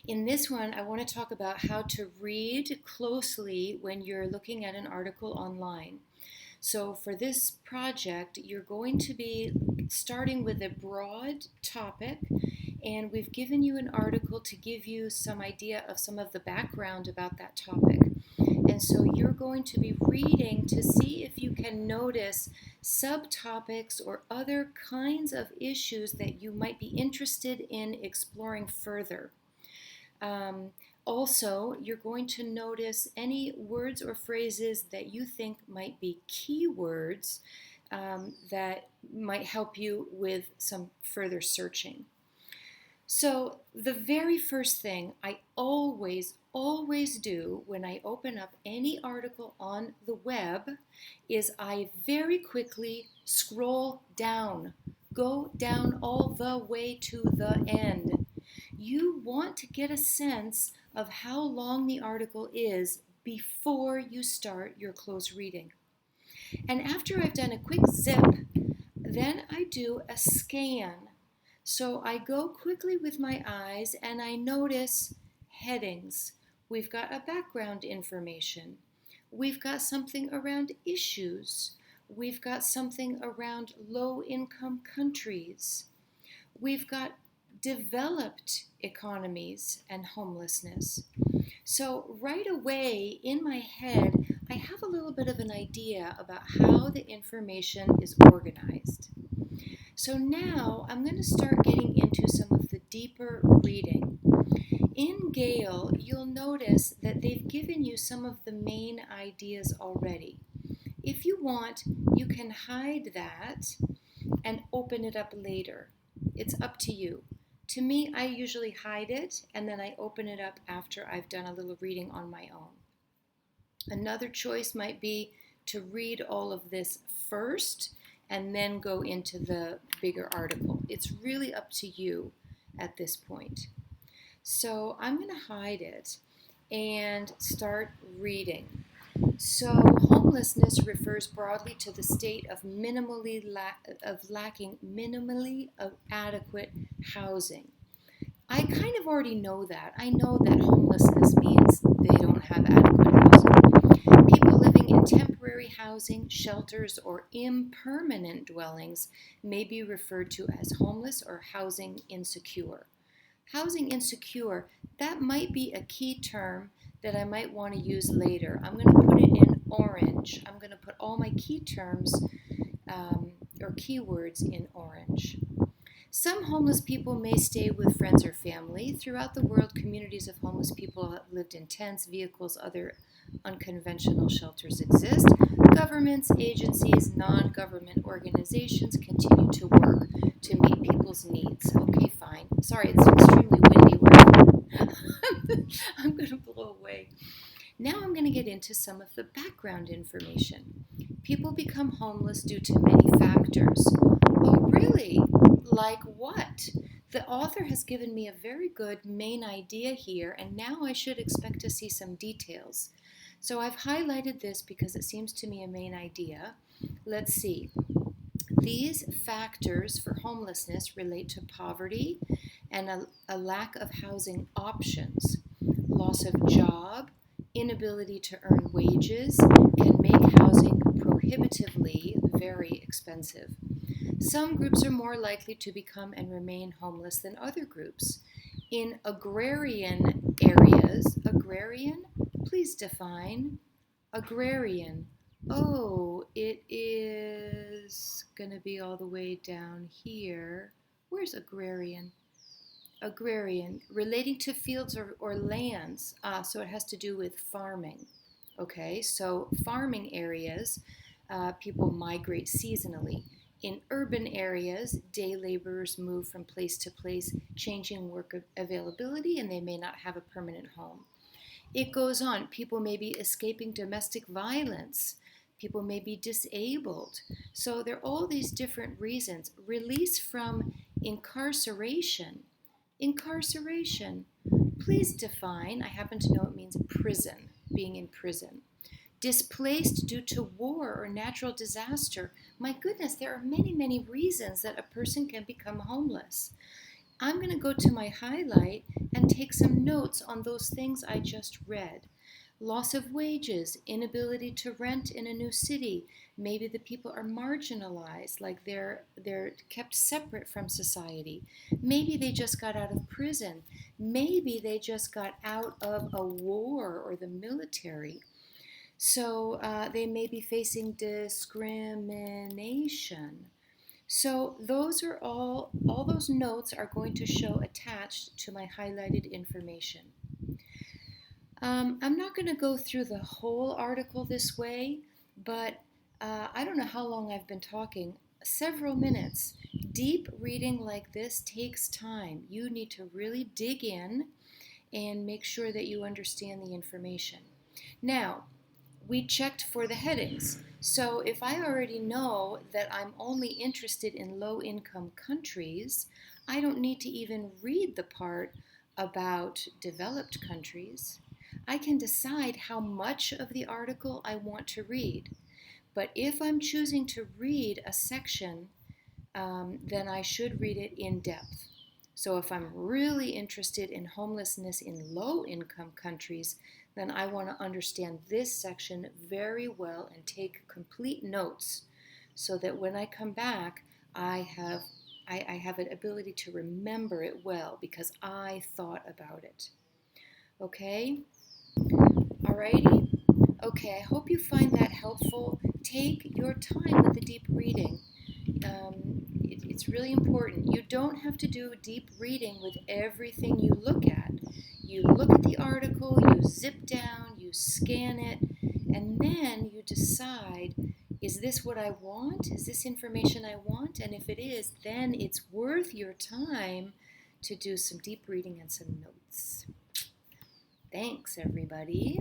In this one, I want to talk about how to read closely when you're looking at an article online. So, for this project, you're going to be starting with a broad topic, and we've given you an article to give you some idea of some of the background about that topic. And so, you're going to be reading to see if you can notice subtopics or other kinds of issues that you might be interested in exploring further. Um, Also, you're going to notice any words or phrases that you think might be keywords that might help you with some further searching. So, the very first thing I always do when I open up any article on the web is I very quickly scroll down, go down all the way to the end. You want to get a sense of how long the article is before you start your close reading. And after I've done a quick zip, then I do a scan. So I go quickly with my eyes and I notice headings. We've got a background information. We've got something around issues. We've got something around low income countries. We've got developed economies and homelessness. So, right away in my head, I have a little bit of an idea about how the information is organized. So, now I'm going to start getting into some of the deeper reading. In Gale, you'll notice that they've given you some of the main ideas already. If you want, you can hide that and open it up later. It's up to you. To me, I usually hide it and then I open it up after I've done a little reading on my own. Another choice might be to read all of this first and then go into the bigger article. It's really up to you at this point. So I'm going to hide it and start reading. So, homelessness refers broadly to the state of lacking minimally adequate housing. I kind of already know that. I know that homelessness means they don't have adequate housing. People living in temporary housing, shelters, or impermanent dwellings may be referred to as homeless or housing insecure. Housing insecure, that might be a key term that I might want to use later. I'm going to put it in orange. I'm going to put all my key terms or keywords in orange. Some homeless people may stay with friends or family. Throughout the world, communities of homeless people have lived in tents, vehicles, other unconventional shelters exist. Governments, agencies, non-government organizations continue to work to meet people's needs. Okay, fine. Sorry, it's extremely windy where I'm going to blow away. Now I'm going to get into some of the background information. People become homeless due to many factors. Oh, really? Like what? The author has given me a very good main idea here, and now I should expect to see some details. So I've highlighted this because it seems to me a main idea. Let's see. These factors for homelessness relate to poverty and a lack of housing options. Loss of job, inability to earn wages can make housing prohibitively very expensive. Some groups are more likely to become and remain homeless than other groups. In agrarian areas, agrarian, please define agrarian. Oh, it is going to be all the way down here. Where's agrarian? Agrarian, relating to fields or lands. So it has to do with farming. Okay, so farming areas, people migrate seasonally. In urban areas, day laborers move from place to place, changing work availability, and they may not have a permanent home. It goes on. People may be escaping domestic violence. People may be disabled. So there are all these different reasons. Release from incarceration. Incarceration. Please define. I happen to know it means prison, being in prison. Displaced due to war or natural disaster. My goodness, there are many reasons that a person can become homeless. I'm going to go to my highlight and take some notes on those things I just read. Loss of wages, inability to rent in a new city. Maybe the people are marginalized, like they're kept separate from society. Maybe they just got out of prison. Maybe they just got out of a war or the military. So they may be facing discrimination. So those are all those notes are going to show attached to my highlighted information. I'm not going to go through the whole article this way, but I don't know how long I've been talking. Several minutes. Deep reading like this takes time. You need to really dig in and make sure that you understand the information. Now, we checked for the headings. So if I already know that I'm only interested in low income countries, I don't need to even read the part about developed countries. I can decide how much of the article I want to read. But if I'm choosing to read a section, then I should read it in depth. So if I'm really interested in homelessness in low income countries, then I want to understand this section very well and take complete notes so that when I come back, I have an ability to remember it well because I thought about it. Okay? Alrighty? Okay, I hope you find that helpful. Take your time with the deep reading. It's really important. You don't have to do deep reading with everything you look at. You look at the article, you zip down, you scan it, and then you decide, is this what I want? Is this information I want? And if it is, then it's worth your time to do some deep reading and some notes. Thanks, everybody.